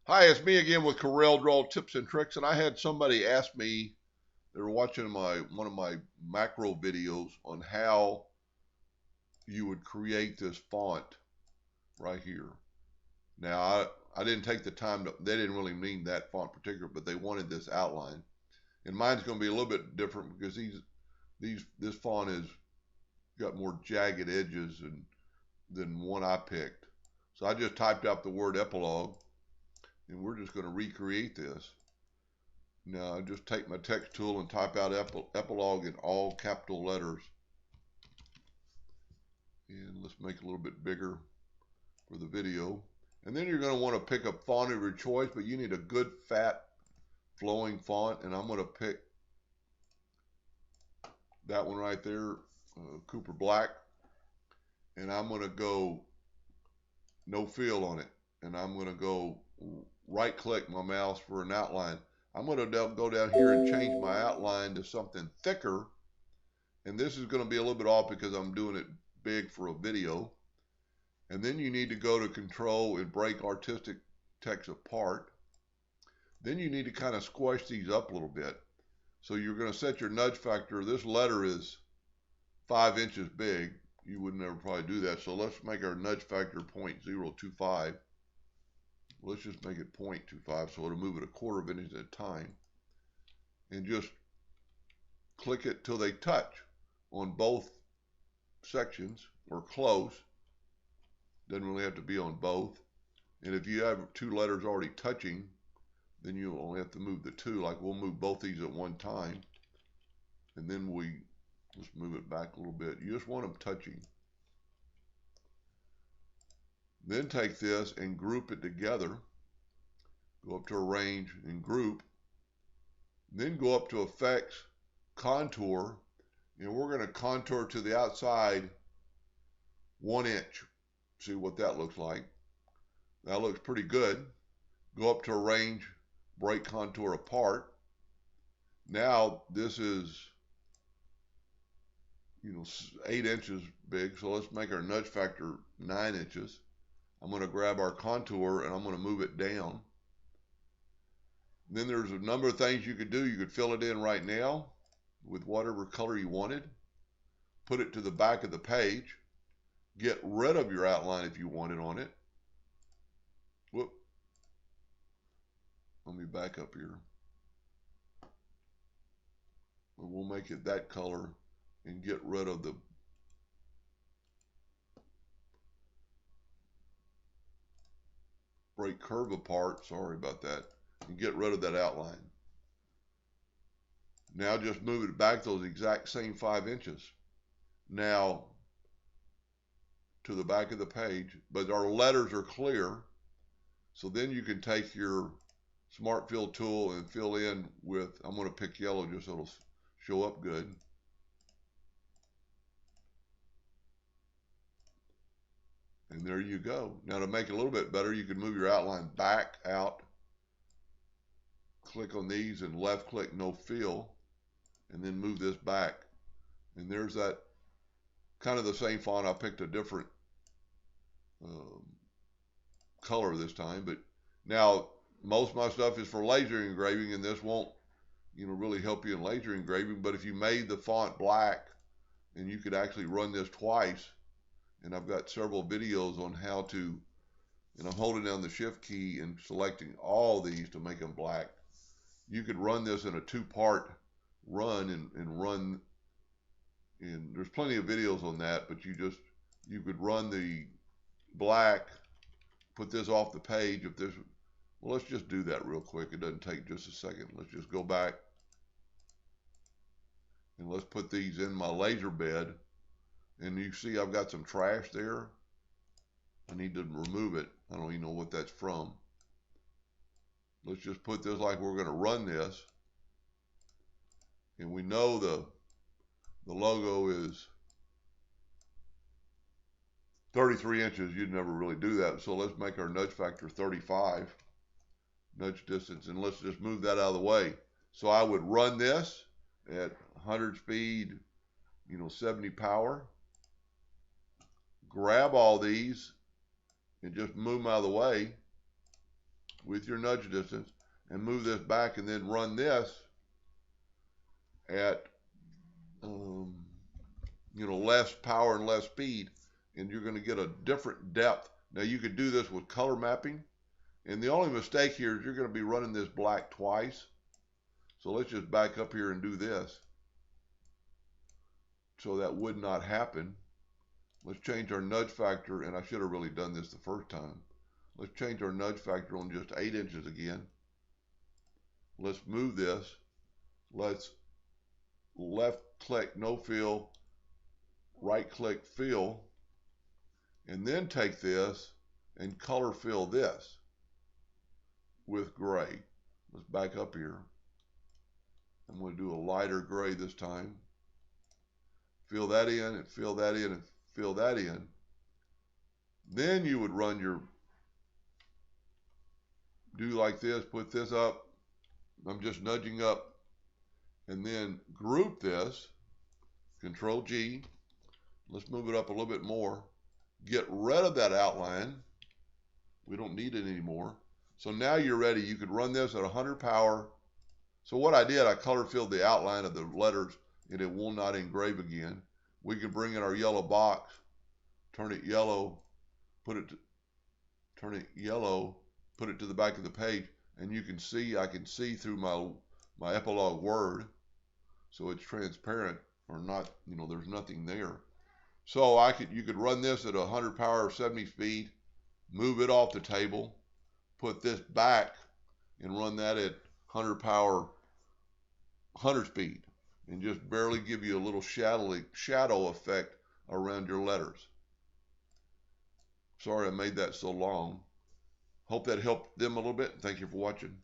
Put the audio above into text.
Hi, it's me again with Corel Draw Tips and Tricks, and I had somebody ask me, they were watching one of my macro videos on how you would create this font right here. Now, I didn't take the time to, they didn't really mean that font particular, but they wanted this outline. And mine's going to be a little bit different because this font has got more jagged edges than one I picked. So I just typed out the word epilogue, and we're just going to recreate this. Now I just take my text tool and type out epilogue in all capital letters. And let's make it a little bit bigger for the video. And then you're going to want to pick a font of your choice, but you need a good fat flowing font. And I'm going to pick that one right there, Cooper Black. And I'm going to go no fill on it. And I'm going to go right click my mouse for an outline. I'm going to go down here and change my outline to something thicker. And this is going to be a little bit off because I'm doing it big for a video. And then you need to go to control and break artistic text apart. Then you need to kind of squash these up a little bit. So you're going to set your nudge factor. This letter is 5 inches big. You would never probably do that. So let's make our nudge factor 0.025. Let's just make it 0.25 so it'll move it a quarter of an inch at a time. And just click it till they touch on both sections or close. Doesn't really have to be on both. And if you have two letters already touching, then you only have to move the two. Like we'll move both these at one time. And then let's move it back a little bit. You just want them touching. Then take this and group it together. Go up to Arrange and Group. Then go up to Effects, Contour. And we're going to contour to the outside 1 inch. See what that looks like. That looks pretty good. Go up to Arrange, Break Contour Apart. Now this is 8 inches big, so let's make our nudge factor 9 inches. I'm going to grab our contour and I'm going to move it down. Then there's a number of things you could do. You could fill it in right now with whatever color you wanted. Put it to the back of the page. Get rid of your outline if you want it on it. Whoop. Let me back up here. And we'll make it that color and get rid of the break curve apart. Sorry about that. And get rid of that outline. Now just move it back those exact same 5 inches. Now to the back of the page, but our letters are clear. So then you can take your Smart Fill tool and fill in with, I'm going to pick yellow just so it'll show up good. And there you go. Now to make it a little bit better, you can move your outline back out. Click on these and left click no fill. And then move this back. And there's that kind of the same font. I picked a different color this time. But now most of my stuff is for laser engraving, and this won't really help you in laser engraving. But if you made the font black, and you could actually run this twice, and I've got several videos on how to, and I'm holding down the shift key and selecting all these to make them black. You could run this in a 2-part run and run, and there's plenty of videos on that, but you could run the black, put this off the page. If this, well, let's just do that real quick. It doesn't take just a second. Let's just go back and let's put these in my laser bed. And you see I've got some trash there. I need to remove it. I don't even know what that's from. Let's just put this like we're going to run this. And we know the logo is 33 inches. You'd never really do that. So let's make our nudge factor 35. Nudge distance. And let's just move that out of the way. So I would run this at 100 speed, 70 power. Grab all these and just move them out of the way. with your nudge distance and move this back, and then run this at less power and less speed, and you're going to get a different depth. Now you could do this with color mapping, and the only mistake here is you're going to be running this black twice. So let's just back up here and do this, so that would not happen. Let's change our nudge factor, and I should have really done this the first time. Let's change our nudge factor on just 8 inches again. Let's move this. Let's left click no fill, right click fill, and then take this and color fill this with gray. Let's back up here. I'm going to do a lighter gray this time. Fill that in, and fill that in, and fill that in. Then you would run your, do like this, put this up. I'm just nudging up, and then group this, Control G. Let's move it up a little bit more. Get rid of that outline. We don't need it anymore. So now you're ready. You could run this at 100 power. So what I did, I color filled the outline of the letters, and it will not engrave again. We could bring in our yellow box, turn it yellow, turn it yellow, put it to the back of the page, and you can see, I can see through my epilogue word, so it's transparent, or not, there's nothing there. So you could run this at 100 power, 70 speed, move it off the table, put this back, and run that at 100 power, 100 speed, and just barely give you a little shadow effect around your letters. Sorry I made that so long. Hope that helped them a little bit. Thank you for watching.